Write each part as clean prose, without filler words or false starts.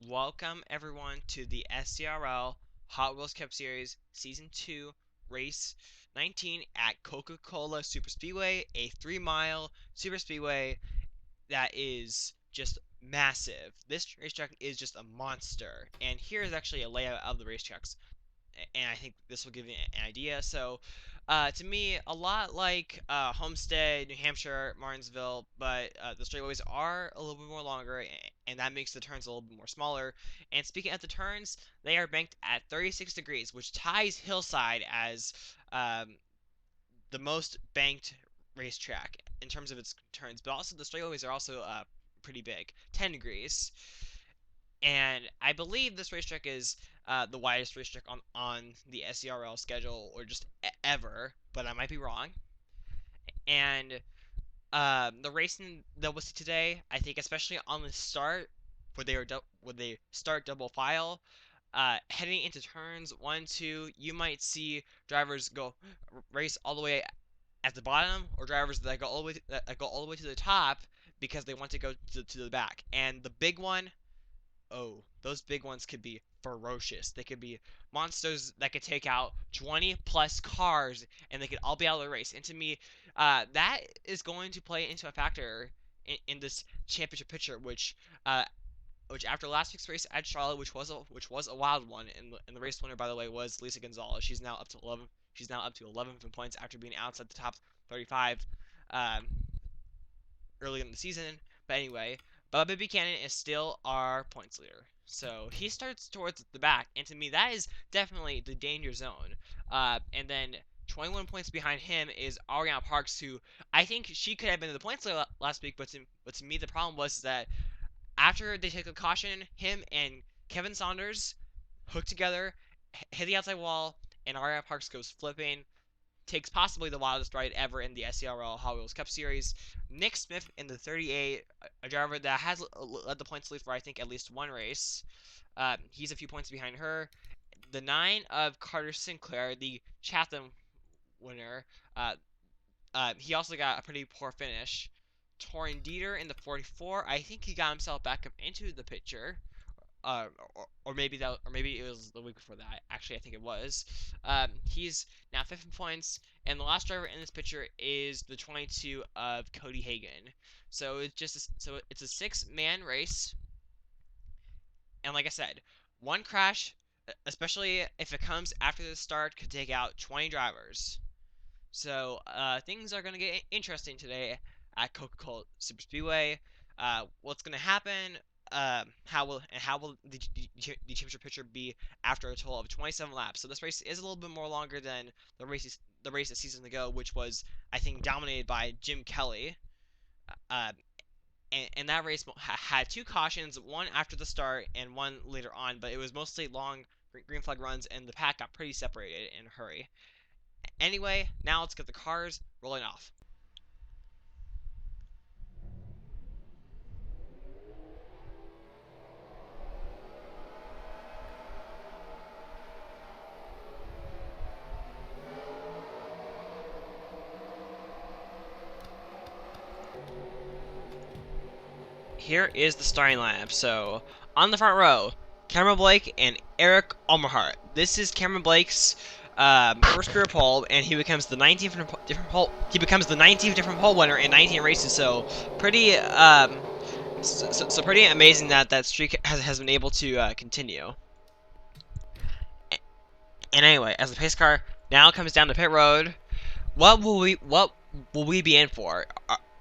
Welcome everyone to the SERL Hot Wheels Cup Series Season 2 Race 19 at Coca Cola Super Speedway, a 3-mile super speedway that is just massive. This racetrack is just a monster. And here is actually a layout of the racetracks, and I think this will give you an idea. So, to me, a lot like Homestead, New Hampshire, Martinsville, but the straightaways are a little bit more longer, and that makes the turns a little bit more smaller. And speaking of the turns, they are banked at 36 degrees, which ties Hillside as um, the most banked racetrack in terms of its turns. But also, the straightaways are also pretty big, 10 degrees. And I believe this racetrack is the widest racetrack on the SERL schedule, or just ever, but I might be wrong. And the racing that we'll see today, I think, especially on the start, where they start double file, heading into turns 1, 2, you might see drivers go race all the way at the bottom, or drivers that go all the way to the top because they want to go to the back. And the big one, oh, those big ones could be ferocious. They could be monsters that could take out 20 plus cars, and they could all be out of the race. And to me, that is going to play into a factor in this championship picture, which after last week's race at Charlotte, which was a wild one, and the race winner, by the way, was Lisa Gonzalez. She's now up to 11. She's now up to 11 points after being outside the top 35. Um, Early in the season. But anyway, Bubba Buchanan is still our points leader. So he starts towards the back, and to me, that is definitely the danger zone. And then 21 points behind him is Ariana Parks, who I think she could have been the points leader last week, but to me, the problem was that after they take a caution, him and Kevin Saunders hook together, hit the outside wall, and Ariana Parks goes flipping, takes possibly the wildest ride ever in the SERL Hot Wheels Cup Series. Nick Smith in the 38, a driver that has led the points lead for I think at least one race. He's a few points behind her. The 9 of Carter Sinclair, the Chatham winner, he also got a pretty poor finish. Torin Dieter in the 44, I think he got himself back up into the picture. Or maybe it was the week before that. Actually, I think it was. He's now 50 points, and the last driver in this picture is the 22 of Cody Hagan. So it's a 6-man race, and like I said, one crash, especially if it comes after the start, could take out 20 drivers. So things are going to get interesting today at Coca Cola Super Speedway. What's going to happen? How will the championship picture be after a total of 27 laps? So this race is a little bit more longer than the race a season ago, which was I think dominated by Jim Kelly. Uh, and that race had 2 cautions, one after the start and one later on, but it was mostly long green flag runs, and the pack got pretty separated in a hurry. Anyway, now let's get the cars rolling off. Here is the starting lineup. So, on the front row, Cameron Blake and Eric Almerhart. This is Cameron Blake's first career pole, and he becomes the 19th different pole. He becomes the 19th different pole winner in 19 races. So, pretty pretty amazing that that streak has been able to continue. And anyway, as the pace car now comes down to pit road, what will we be in for?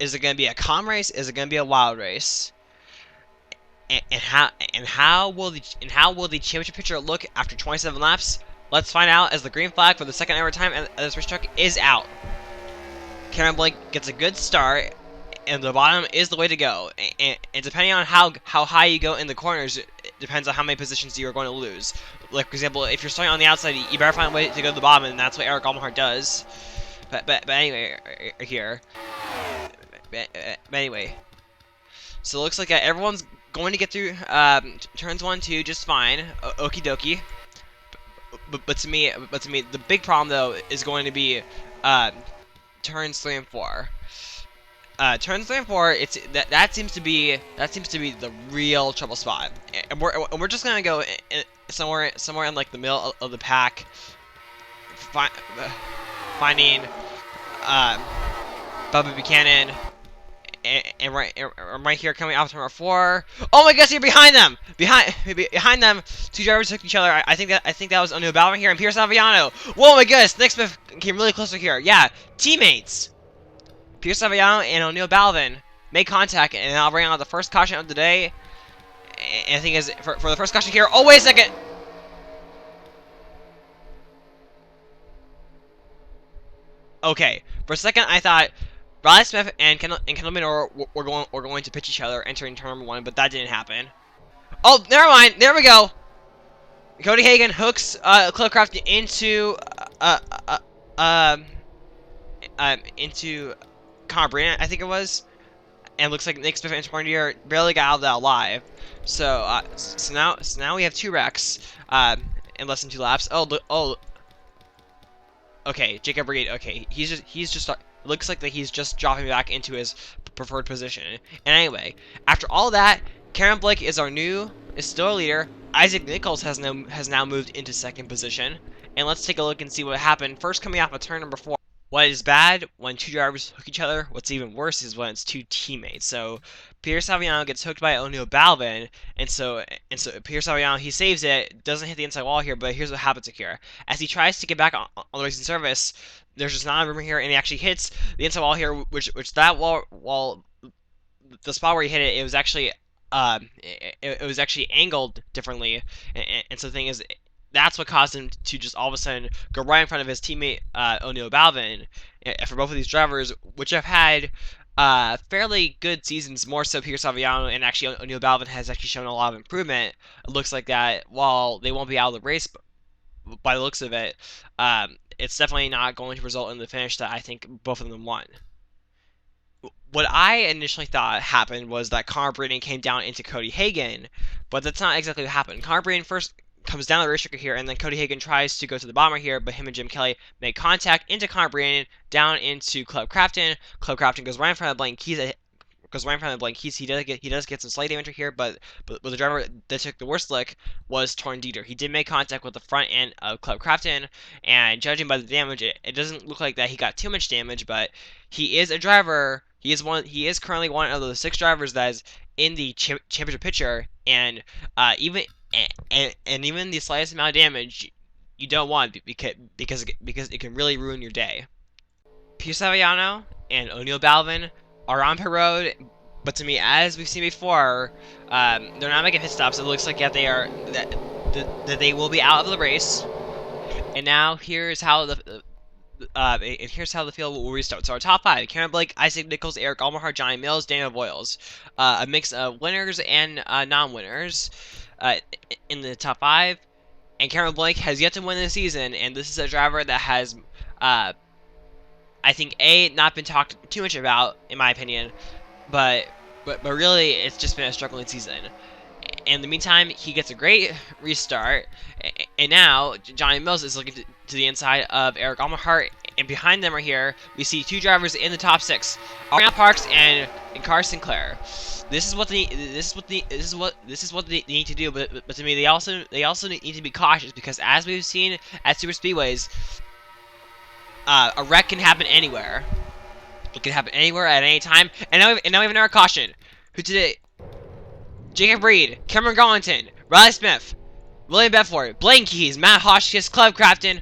Is it going to be a calm race? Is it going to be a wild race? How will the championship picture look after 27 laps? Let's find out as the green flag for the second ever time and this racetrack is out. Cameron Blake gets a good start, and the bottom is the way to go. And depending on how high you go in the corners, it depends on how many positions you are going to lose. Like for example, if you're starting on the outside, you better find a way to go to the bottom, and that's what Eric Almenhart does. But anyway, here. But anyway, so it looks like everyone's going to get through turns 1, 2 just fine. Okie dokie. But to me, the big problem though is going to be turns 3 and 4. turns 3 and 4. That seems to be the real trouble spot, and we're just gonna go somewhere in like the middle of the pack, finding uh, Bubba Buchanan, and right here coming off number 4. Oh my gosh, you're behind them! Behind them, 2 drivers took each other. I think that was O'Neal Balvin here and Pierce Aviano. Whoa my goodness, Nick Smith came really close here. Yeah, teammates. Pierce Aviano and O'Neal Balvin make contact, and I'll bring out the first caution of the day. And I think is for the first caution here. Oh wait a second. Okay, for a second I thought Riley Smith and Kendall Minor were going to pitch each other entering turn number 1, but that didn't happen. Oh, never mind. There we go. Cody Hagan hooks Clovecraft into Connor Brand, I think it was, and looks like Nick Smith and Tornadier barely got out of that alive. So now we have 2 wrecks in less than 2 laps. Oh. Okay, Jacob Reed. Okay, he's just looks like that he's just dropping back into his preferred position. And anyway, after all that, Cameron Blake is still a leader. Isaac Nichols has now moved into 2nd position. And let's take a look and see what happened. First, coming off of turn number 4. What is bad when 2 drivers hook each other? What's even worse is when it's 2 teammates. So Pierce Aviano gets hooked by O'Neal Balvin, and so Pierce Aviano, he saves it, doesn't hit the inside wall here, but here's what happens here. As he tries to get back on the racing surface, there's just not a room here, and he actually hits the inside wall here, which that wall, the spot where he hit it, it was actually angled differently, and so the thing is, that's what caused him to just all of a sudden go right in front of his teammate O'Neal Balvin. For both of these drivers, which have had fairly good seasons, more so Pierce Aviano, and actually O'Neal Balvin has actually shown a lot of improvement. It looks like that while they won't be out of the race by the looks of it, it's definitely not going to result in the finish that I think both of them want. What I initially thought happened was that Connor Brandon came down into Cody Hagan, but that's not exactly what happened. Connor Brandon first comes down the racetrack here, and then Cody Hagan tries to go to the bomber here, but him and Jim Kelly make contact into Connor Brandon, down into Club Crafton. Club Crafton goes right in front of Blank Keys. He does get some slight damage here, but the driver that took the worst lick was Torn Dieter. He did make contact with the front end of Club Crafton, and judging by the damage, it doesn't look like that he got too much damage, but he is a driver. He is currently one of the 6 drivers that is in the championship picture, and even the slightest amount of damage you don't want because it can really ruin your day. Pierce Aviano and O'Neal Balvin are on pit road, but to me, as we've seen before, they're not making pit stops. It looks like that they will be out of the race. And now here's how the field will restart. So our top 5: Cameron Blake, Isaac Nichols, Eric Almahar, Johnny Mills, Daniel Boyles. A mix of winners and non-winners in the top 5. And Cameron Blake has yet to win this season, and this is a driver that has, I think, not been talked too much about, in my opinion, but really, it's just been a struggling season. In the meantime, he gets a great restart, and now Johnny Mills is looking to the inside of Eric Almahart, and behind them right here, we see 2 drivers in the top 6, Ariana Parks and Carson Sinclair. This is what they need to do, but to me, they also need to be cautious, because as we've seen at super speedways, a wreck can happen anywhere. It can happen anywhere at any time. And now we have another caution. Who did it? Jacob Reed, Cameron Garlington, Riley Smith, William Bedford, Blaine Keys, Matt Hotchkiss, Club Crafton,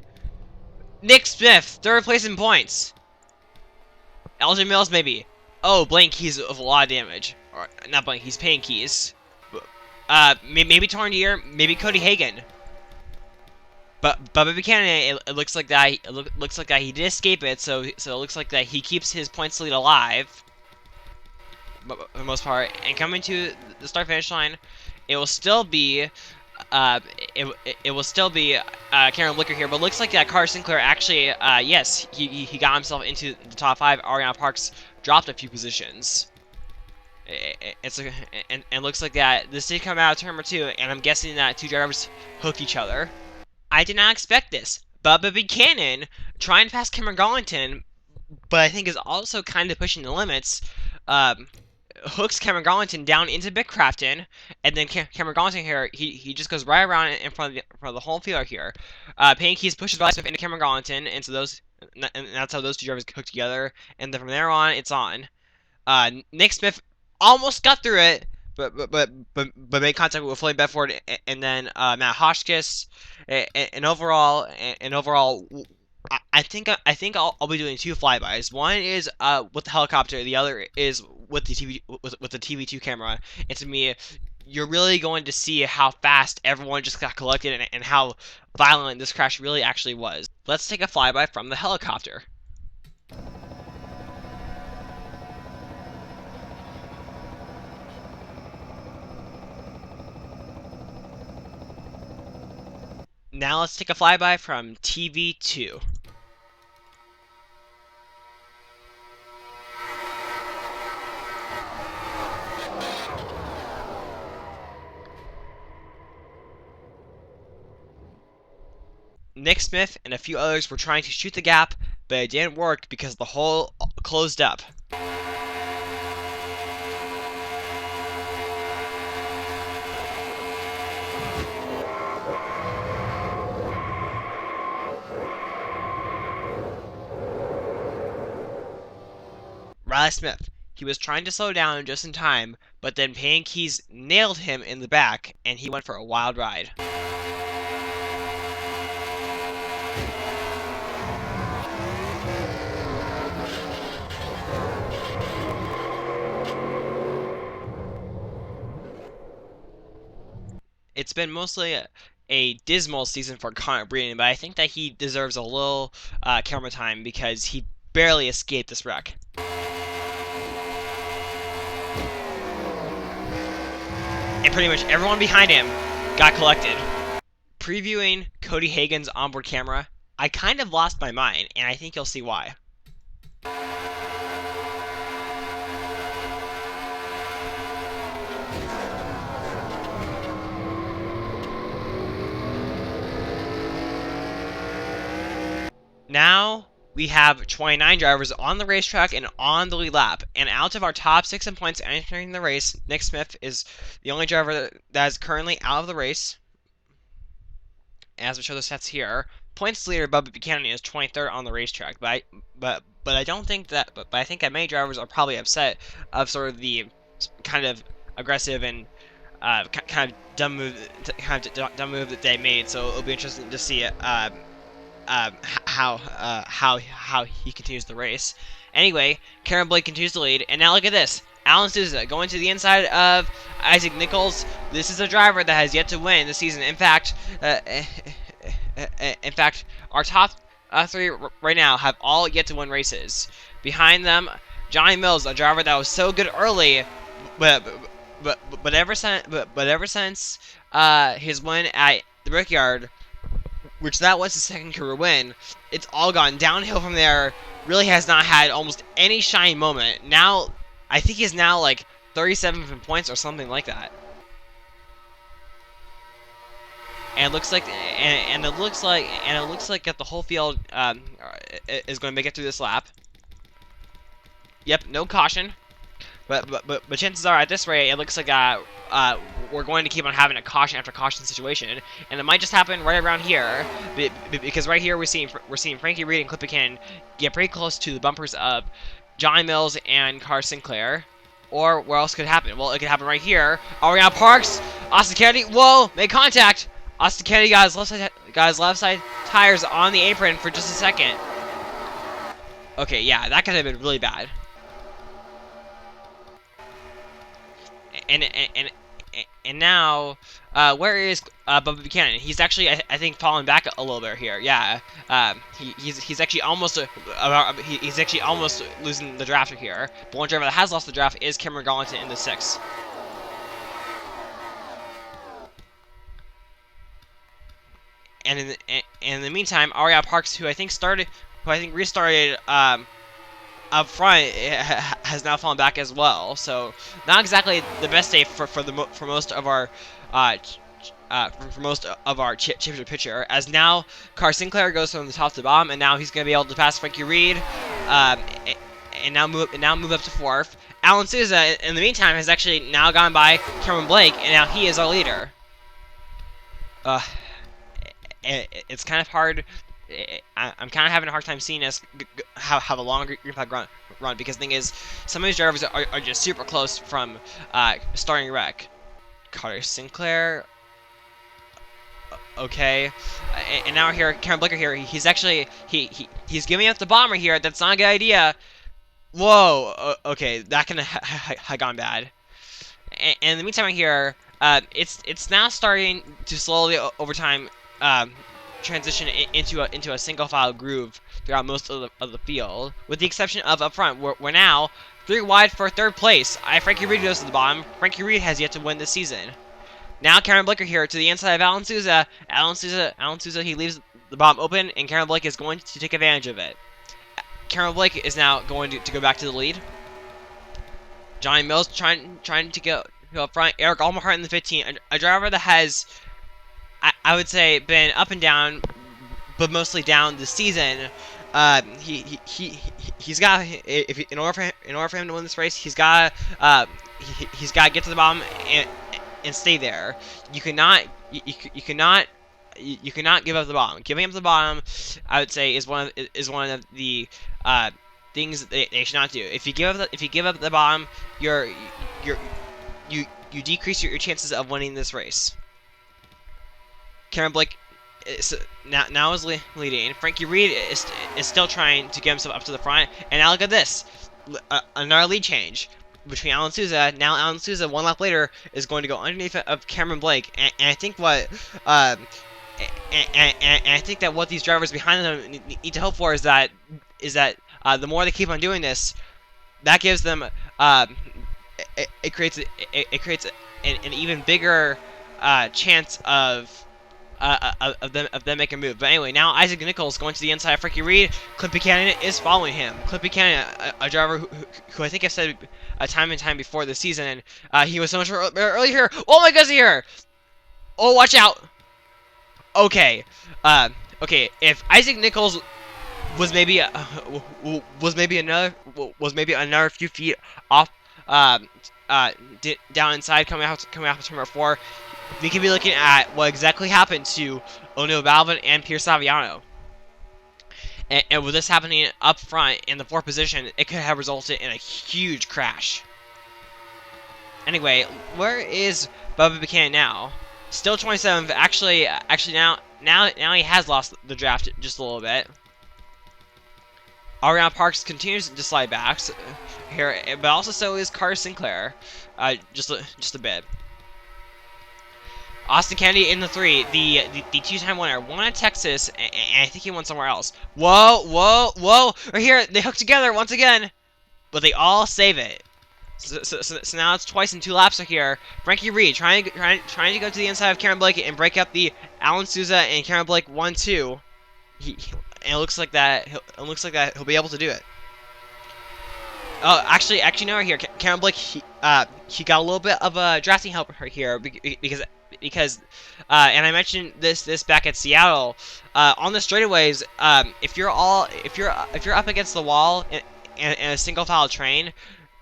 Nick Smith, 3rd place in points. Elgin Mills, maybe. Oh, Blaine Keys of a lot of damage. Or not Blaine, he's paying Keys. Maybe Tornadier, maybe Cody Hagan. But Bubba Buchanan, it looks like that. Looks like that he did escape it. So it looks like that he keeps his points lead alive, but for the most part. And coming to the start finish line, it will still be Karen Blicker here. But it looks like that Carson Sinclair actually, yes, he got himself into the top 5. Ariana Parks dropped a few positions. And looks like that this did come out of turn number 2, and I'm guessing that 2 drivers hook each other. I did not expect this. Bubba Buchanan trying to pass Cameron Garlington, but I think is also kind of pushing the limits. hooks Cameron Garlington down into Big Crafton, and then Cameron Garlington here, he just goes right around in front of the home fielder here. Payne Keys pushes Riley Smith into Cameron Garlington, and so and that's how those two drivers hook together. And then from there on, it's on. Nick Smith almost got through it, but made contact with Floyd Bedford, and then Matt Hotchkiss, and overall, I think I'll be doing two flybys. One is with the helicopter, the other is with the TV2 camera. And to me, you're really going to see how fast everyone just got collected and how violent this crash really actually was. Let's take a flyby from the helicopter. Now let's take a flyby from TV2. Nick Smith and a few others were trying to shoot the gap, but it didn't work because the hole closed up. Riley Smith. He was trying to slow down just in time, but then Payne Keys nailed him in the back, and he went for a wild ride. It's been mostly a dismal season for Connor Breen, but I think that he deserves a little camera time because he barely escaped this wreck. And pretty much everyone behind him got collected. Previewing Cody Hagen's onboard camera, I kind of lost my mind, and I think you'll see why. Now we have 29 drivers on the racetrack and on the lead lap. And out of our top 6 in points entering the race, Nick Smith is the only driver that is currently out of the race. As we show the stats here, points leader Bubba Buchanan is 23rd on the racetrack. But I don't think that. But I think that many drivers are probably upset of sort of the kind of aggressive and kind of dumb move that they made. So it'll be interesting to see it. How he continues the race. Anyway, Karen Blake continues to lead, and now look at this. Alan Souza going to the inside of Isaac Nichols. This is a driver that has yet to win this season. In fact, our top 3 right now have all yet to win races. Behind them, Johnny Mills, a driver that was so good early, but ever since his win at the Brickyard, which that was his second career win, it's all gone downhill from there. Really has not had almost any shining moment. Now, I think he's now like 37 points or something like that. And it looks like that the whole field is going to make it through this lap. Yep, no caution. But chances are at this rate, it looks like we're going to keep on having a caution after caution situation, and it might just happen right around here, because right here we're seeing Frankie Reed and Cliff Buchanan get pretty close to the bumpers of Johnny Mills and Carr Sinclair. Or where else could it happen? Well, it could happen right here. Ariana Parks, Austin Kennedy, whoa, made contact. Austin Kennedy got his left side tires on the apron for just a second. Okay, yeah, that could have been really bad. And now, where is Bubba Buchanan? He's actually, I think, falling back a little bit here. Yeah, he's actually almost he's actually almost losing the draft here. But one driver that has lost the draft is Cameron Garlington in the 6th. And in the meantime, Ariana Parks, who I think restarted up front, has now fallen back as well. So not exactly the best day for most of our championship pitcher. As now Carr Sinclair goes from the top to bottom, and now he's going to be able to pass Frankie Reed, and now move up to 4th. Alan Souza, in the meantime, has actually now gone by Cameron Blake, and now he is our leader. It's kind of hard. I'm kind of having a hard time seeing us have a long green flag run because the thing is, some of these drivers are just super close from starting wreck. Carter Sinclair. Okay, and now here, Cameron Blicker here. He's actually he's giving up the bomber here. That's not a good idea. Whoa. Okay, that can have gone bad. And in the meantime, here, it's now starting to slowly over time transition into a single file groove throughout most of the field, with the exception of up front. We're now 3 wide for 3rd place. Frankie Reed goes to the bottom. Frankie Reed has yet to win this season. Now Cameron Blicker here to the inside of Alan Souza. Alan Souza, he leaves the bottom open, and Cameron Blake is going to take advantage of it. Cameron Blake is now going to go back to the lead. Johnny Mills trying to go up front. Eric Almahart in the 15, a driver that has, I would say, been up and down, but mostly down this season. He's got, in order for him to win this race, he's got to get to the bottom and stay there. You cannot give up the bottom. Giving up the bottom, I would say, is one of the things that they should not do. If you give up the bottom, you decrease your chances of winning this race. Cameron Blake now is leading. Frankie Reed is still trying to get himself up to the front. And now look at this, another lead change between Alan Souza. Now Alan Souza, 1 lap later, is going to go underneath of Cameron Blake. And I think what I think that what these drivers behind them need to hope for is that the more they keep on doing this, that gives them it creates an even bigger chance of them making a move. But anyway, now Isaac Nichols going to the inside of Frankie Reed. Clint Buchanan is following him. Clint Buchanan, a driver who I think I've said time and time before this season, he was so much earlier here. Oh my goodness, here! Oh, watch out! Okay, okay. If Isaac Nichols was maybe another few feet off, down inside, coming off of turn 4, we could be looking at what exactly happened to O'Neill Balvin and Pierce Saviano. And with this happening up front in the 4th position, it could have resulted in a huge crash. Anyway, where is Bubba Buchanan now? Still 27th. Actually, now he has lost the draft just a little bit. Ariana Parks continues to slide back here, but also so is Carter Sinclair, just a bit. Austin Kennedy in the 3, the 2-time winner, won at Texas, and I think he won somewhere else. Whoa! Right here, they hook together once again, but they all save it. So now it's twice in 2 laps here. Frankie Reed trying to go to the inside of Cameron Blake and break up the Alan Souza and Cameron Blake 1-2. And it looks like that he'll be able to do it. Oh, actually, no, right here, Cameron Blake, he got a little bit of a drafting help right here because and I mentioned this back at Seattle, on the straightaways, if you're up against the wall in a single file train,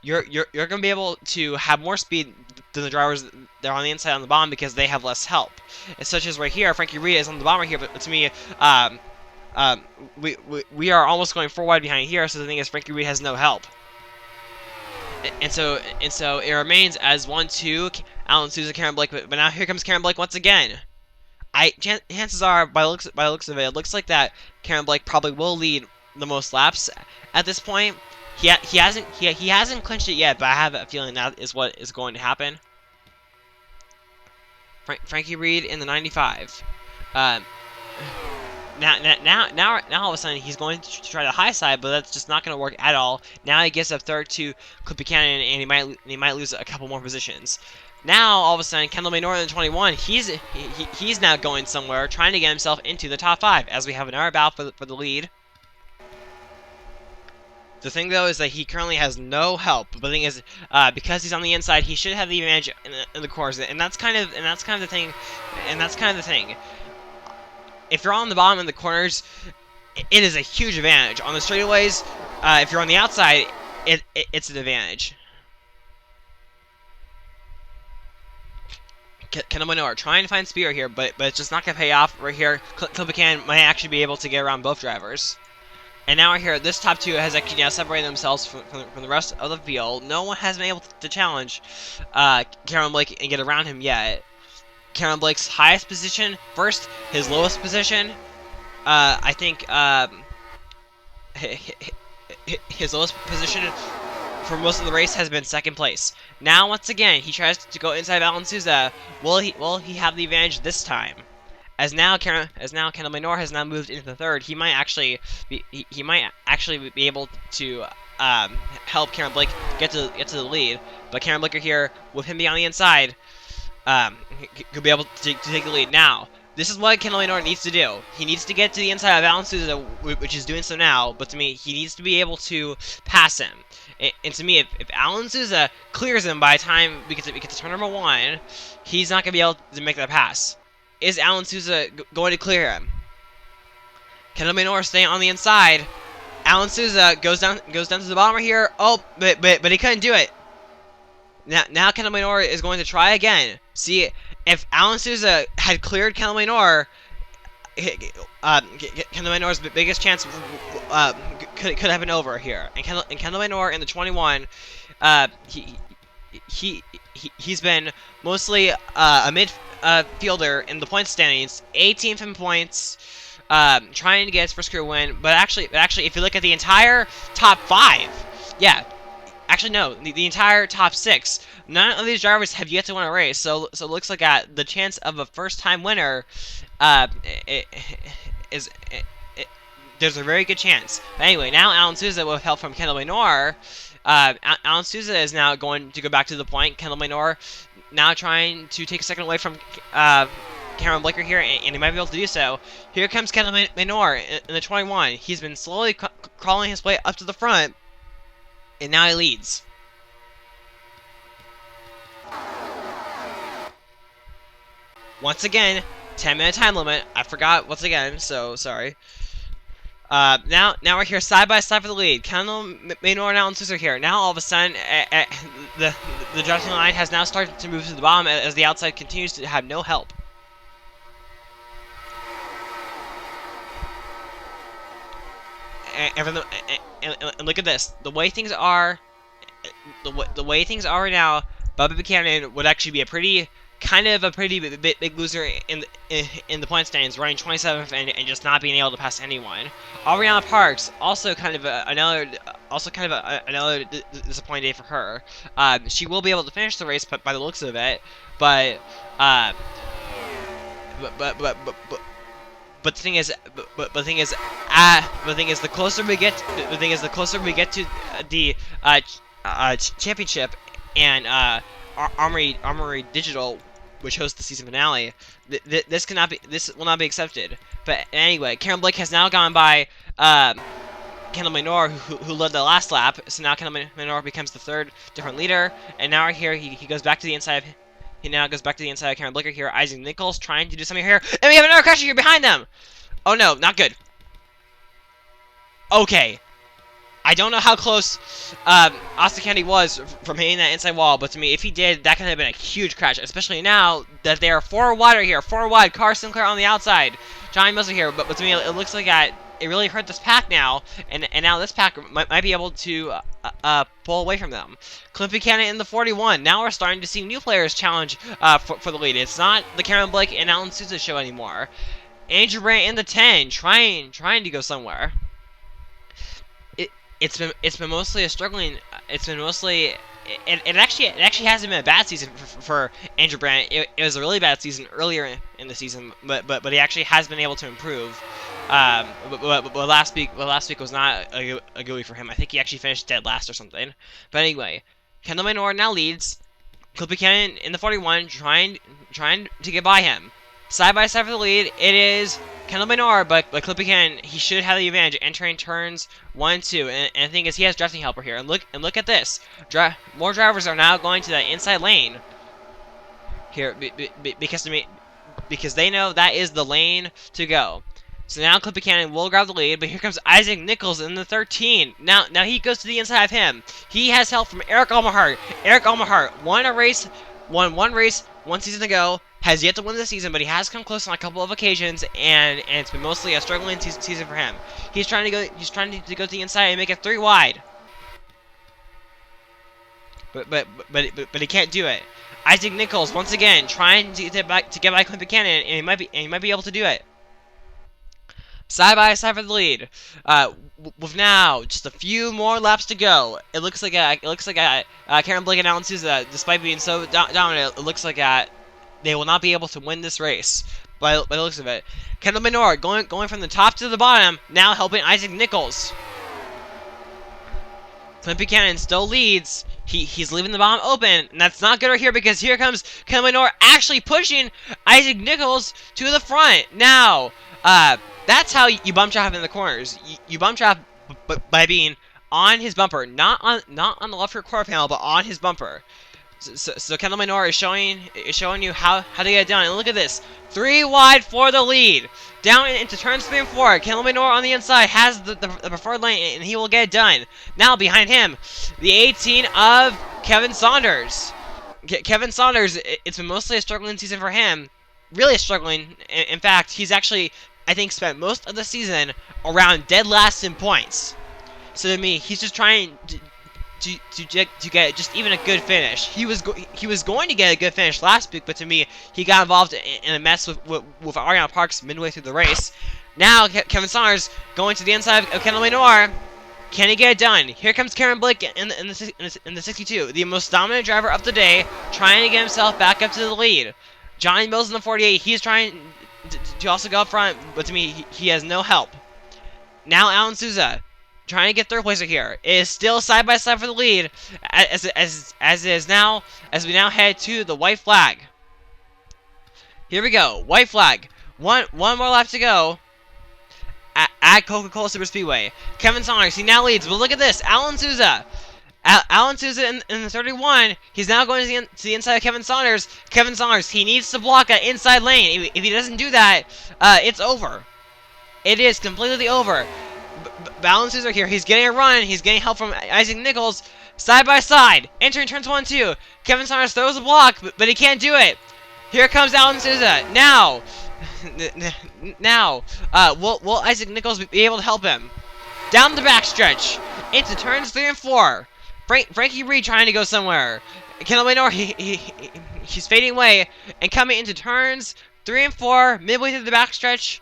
you're gonna be able to have more speed than the drivers that are on the inside on the bottom because they have less help. And such as right here, Frankie Reed is on the bottom right here, but to me, we are almost going 4 wide behind here. So the thing is, Frankie Reed has no help, and so it remains as 1-2. Alan Souza, Cameron Blake, but now here comes Cameron Blake once again. Chances are, by the looks of it, it looks like that Cameron Blake probably will lead the most laps at this point. He hasn't clinched it yet, but I have a feeling that is what is going to happen. Frankie Reed in the 95. Now all of a sudden he's going to try the high side, but that's just not going to work at all. Now he gets up third to Clint Buchanan, and he might lose a couple more positions. Now all of a sudden Kendall May Northern 21, he's now going somewhere, trying to get himself into the top 5 as we have another battle for the lead. The thing though is that he currently has no help. But the thing is, because he's on the inside, he should have the advantage in the corners, and that's kind of the thing. If you're on the bottom in the corners, it is a huge advantage. On the straightaways, if you're on the outside, it's an advantage. Kendall Minogue trying to find speed here, but it's just not gonna pay off right here. Clip might actually be able to get around both drivers. And now right here, this top two has actually now separated themselves from the rest of the field. No one has been able to challenge Cameron Blake and get around him yet. Cameron Blake's highest position first, his lowest position. I think his lowest position for most of the race has been second place. Now once again, he tries to go inside Alan Souza. Will he have the advantage this time? As now Kendall Minogue has now moved into the third, he might actually be able to help Cameron Blake get to the lead. But Cameron Blake here, with him being on the inside, could be able to take the lead. Now, this is what Kendall Minogue needs to do. He needs to get to the inside of Alan Souza, which is doing so now. But to me, he needs to be able to pass him. And to me, if Alan Souza clears him by the time we get to turn number 1, he's not going to be able to make that pass. Is Alan Souza going to clear him? Kendall Minogue staying on the inside. Alan Souza goes down to the bottom right here. Oh, but he couldn't do it. Now Kendall Minogue is going to try again. See, if Alan Souza had cleared Kendall Minogue, Kendall Minogue's biggest chance could have been over here. And Kendall Minogue in the 21, he's been mostly a midfielder in the point standings, 18 points, trying to get his first career win. But actually, if you look at the entire top 5, yeah. Actually, no. The entire top 6. None of these drivers have yet to win a race. So it looks like the chance of a first-time winner, there's a very good chance. But anyway, now Alan Souza, with help from Kendall Minogue, Alan Souza is now going to go back to the point. Kendall Minogue now trying to take a second away from Cameron Blake here, and he might be able to do so. Here comes Kendall Minogue in the 21. He's been slowly crawling his way up to the front. And now he leads. Once again, 10-minute time limit. I forgot once again, so sorry. Now we're here side by side for the lead. Kendall Minogue and Alan Souza are here. Now all of a sudden, the judging line has now started to move to the bottom as the outside continues to have no help. And look at this. The way things are, the way things are now, Bubba Buchanan would actually be a pretty big loser in the point standings, running 27th and just not being able to pass anyone. Ariana Parks also kind of another disappointing day for her. She will be able to finish the race, but by the looks of it, but the thing is, the closer we get to the championship and Armory Digital, which hosts the season finale, this will not be accepted. But anyway, Cameron Blake has now gone by Kendall Minogue, who led the last lap. So now Kendall Minogue becomes the third different leader, and now right here he goes back to the inside of. He now goes back to the inside of Cameron Blake here. Isaac Nichols trying to do something here. And we have another crash here behind them! Oh no, not good. Okay. I don't know how close Austin Kennedy was from hitting that inside wall, but to me, if he did, that could have been a huge crash, especially now that they are 4 wide right here. 4 wide. Carr Sinclair on the outside. Johnny Mosley here, but to me, it looks like it really hurt this pack now, and now this pack might be able to pull away from them. Clint Buchanan in the 41. Now we're starting to see new players challenge for the lead. It's not the Cameron Blake and Alan Souza show anymore. Andrew Brandt in the 10, trying to go somewhere. It's been mostly a struggling. It's been mostly. It actually hasn't been a bad season for Andrew Brandt. It was a really bad season earlier in the season, but he actually has been able to improve. But last week was not a good week for him. I think he actually finished dead last or something. But anyway, Kendall Minogue now leads. Clint Buchanan in the 41, trying to get by him. Side by side for the lead, it is Kendall Minogue, but Clint Buchanan, he should have the advantage entering turns 1 and 2. And the thing is, he has drafting helper here. And look at this. More drivers are now going to the inside lane here because they know that is the lane to go. So now Clint Buchanan will grab the lead, but here comes Isaac Nichols in the 13. Now he goes to the inside of him. He has help from Eric Almahart. Eric Almahart won one race one season to go, has yet to win the season, but he has come close on a couple of occasions, and it's been mostly a struggling season for him. He's trying to go to the inside and make it 3 wide. But he can't do it. Isaac Nichols once again trying to get by Clint Buchanan, and he might be able to do it. Side by side for the lead. With now just a few more laps to go, it looks like Cameron Blake and Alan Souza, despite being so dominant, it looks like they will not be able to win this race. By the looks of it, Kendall Minor going from the top to the bottom, now helping Isaac Nichols. Clint Buchanan still leads. He's leaving the bottom open, and that's not good right here because here comes Kendall Minor actually pushing Isaac Nichols to the front. Now, that's how you bump trap in the corners. You bump trap by being on his bumper, not on the left rear quarter panel, but on his bumper. So Kendall Minor is showing you how to get it done. And look at this, 3 wide for the lead. Down into turns 3 and 4. Kendall Minor on the inside has the preferred lane, and he will get it done. Now behind him, the 18 of Kevin Saunders. Kevin Saunders, it's been mostly a struggling season for him. Really struggling. In fact, he's actually, I think, spent most of the season around dead last in points. So to me, he's just trying to get just even a good finish. He was going to get a good finish last week, but to me, he got involved in a mess with Ariana Parks midway through the race. Now Kevin Saunders going to the inside of Kendall Minor. Can he get it done? Here comes Cameron Blake in the 62, the most dominant driver of the day, trying to get himself back up to the lead. Johnny Mills in the 48. He's trying to also go up front, but to me, he has no help. Now Alan Souza, trying to get third place here. It is still side by side for the lead, as we now head to the white flag. Here we go, white flag. One more lap to go at Coca Cola Super Speedway. Kevin Saunders, he now leads, but look at this, Alan Souza. Alan Souza in the 31. He's now going to the inside of Kevin Saunders. Kevin Saunders, he needs to block that inside lane. If he doesn't do that, it's over. It is completely over. Balances are here. He's getting a run. He's getting help from Isaac Nichols. Side by side. Entering turns 1 and 2. Kevin Saunders throws a block, but he can't do it. Here comes Alan Souza. Now. Will Isaac Nichols be able to help him? Down the backstretch. Into turns 3 and 4. Frankie Reed trying to go somewhere. Kendall Minor, he's fading away. And coming into turns 3 and 4. Midway through the backstretch.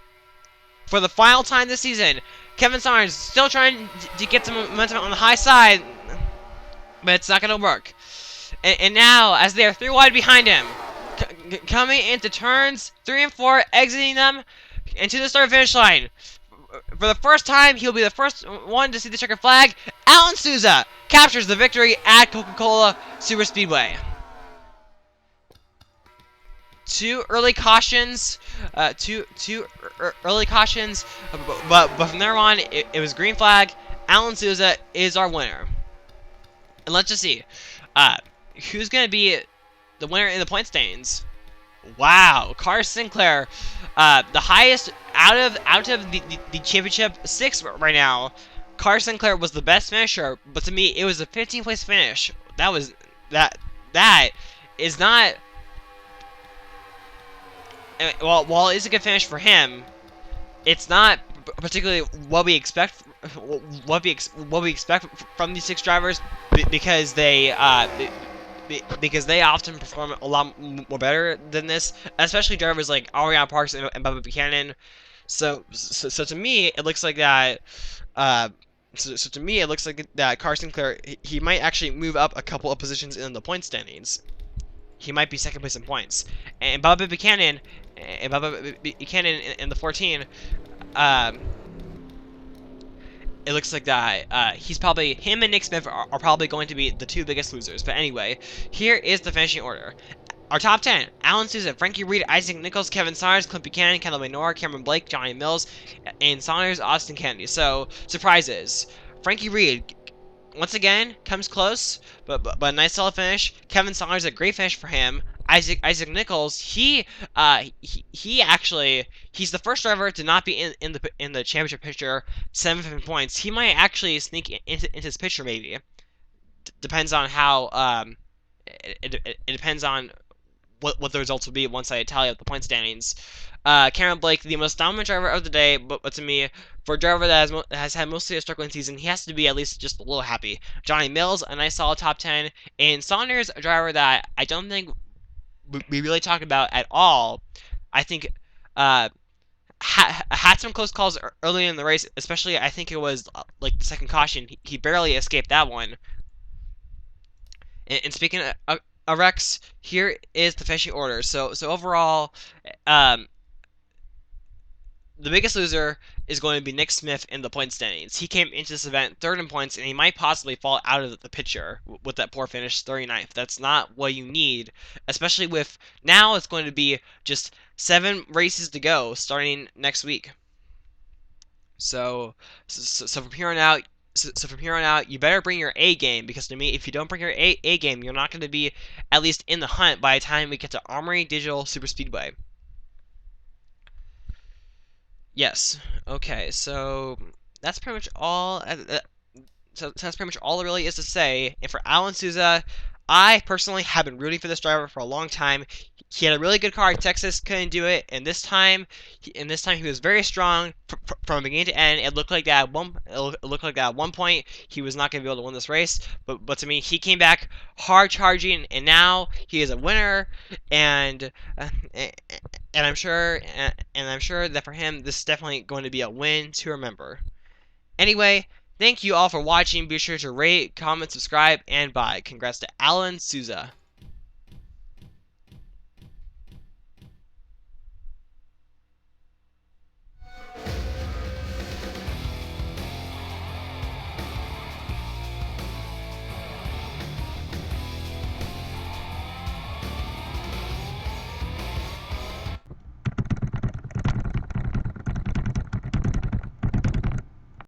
For the final time this season. Kevin Saunders still trying to get some momentum on the high side, but it's not going to work. And now, as they are 3 wide behind him, coming into turns 3 and 4, exiting them into the start finish line. For the first time, he'll be the first one to see the checkered flag. Alan Souza captures the victory at Coca Cola Super Speedway. 2 early cautions, early cautions, but from there on, it was green flag. Alan Souza is our winner. And let's just see, who's gonna be the winner in the point standings? Wow, Carr Sinclair, the highest out of the championship 6 right now. Carr Sinclair was the best finisher, but to me, it was a 15th place finish. That is not. While it is a good finish for him, it's not particularly what we expect. What we expect from these 6 drivers, because they often perform a lot more better than this, especially drivers like Ariana Parks and Bubba Buchanan. So to me, it looks like that. So to me, it looks like that Carr Sinclair, he might actually move up a couple of positions in the point standings. He might be second place in points. And Bubba Buchanan in the 14, it looks like that he's probably, him and Nick Smith are probably going to be the 2 biggest losers. But anyway, here is the finishing order. Our top 10: Alan Souza, Frankie Reed, Isaac Nichols, Kevin Saunders, Clint Buchanan, Kendall Minor, Cameron Blake, Johnny Mills, and Saunders, Austin Kennedy. So, surprises. Frankie Reed, once again, comes close, but a nice solid finish. Kevin Saunders, a great finish for him. Isaac Nichols, he actually, he's the first driver to not be in the championship picture. 7 points. He might actually sneak into this picture, maybe. Depends on how it depends on what the results will be once I tally up the point standings. Cameron Blake, the most dominant driver of the day, but to me, for a driver that has had mostly a struggling season, he has to be at least just a little happy. Johnny Mills, a nice solid top 10, and Saunders, a driver that I don't think we really talk about at all. I think uh, had some close calls early in the race, especially I think it was like the second caution. He barely escaped that one. And speaking of Rex, here is the finishing order. So overall, um, the biggest loser is going to be Nick Smith in the point standings. He came into this event third in points, and he might possibly fall out of the picture with that poor finish, 39th. That's not what you need, especially with now it's going to be just 7 races to go starting next week. So from here on out, you better bring your A game, because to me, if you don't bring your A game, you're not going to be at least in the hunt by the time we get to Armory Digital Super Speedway. Yes. Okay. So that's pretty much all. So that's pretty much all there really is to say. And for Alan Souza, I personally have been rooting for this driver for a long time. He had a really good car in Texas, couldn't do it, and this time he was very strong from beginning to end. It looked like that at one point he was not going to be able to win this race, but to me he came back hard charging, and now he is a winner, and I'm sure that for him this is definitely going to be a win to remember. Anyway, thank you all for watching. Be sure to rate, comment, subscribe, and bye. Congrats to Alan Souza.